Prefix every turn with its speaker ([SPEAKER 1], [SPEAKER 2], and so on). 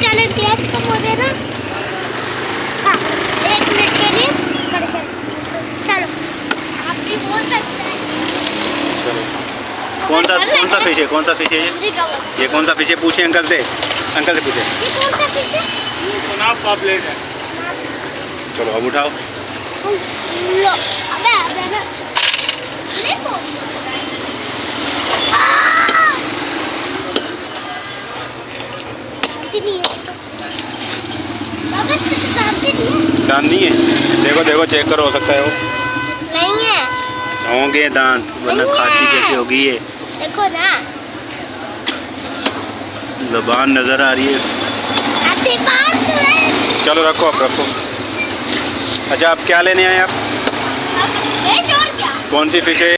[SPEAKER 1] Channel gas कम हो जाए ना। हाँ, 1 मिनट के लिए चलो आप भी बोल सकते हैं।
[SPEAKER 2] चलो कौन सा फिश है? कौन सा फिश है ये कौन सा फिश है? पूछे अंकल से पूछे।
[SPEAKER 1] ये कौन सा फिश है?
[SPEAKER 3] ये सुनाब पापलेट है।
[SPEAKER 2] चलो अब उठाओ।
[SPEAKER 1] लो अबे ना देखो। नहीं है बाबा, शांति नहीं है।
[SPEAKER 2] दांत नहीं है? देखो देखो चेक करो, हो सकता है वो।
[SPEAKER 1] नहीं है,
[SPEAKER 2] होंगे दांत, वरना
[SPEAKER 1] नहीं
[SPEAKER 2] खांसी
[SPEAKER 1] है।
[SPEAKER 2] कैसे होगी ये?
[SPEAKER 1] देखो ना,
[SPEAKER 2] ज़ुबान नजर आ रही है।
[SPEAKER 1] आती बात है।
[SPEAKER 2] चलो रखो, अब रखो। अच्छा आप क्या लेने आए आप?
[SPEAKER 1] फिश और क्या?
[SPEAKER 2] कौन सी फिश है?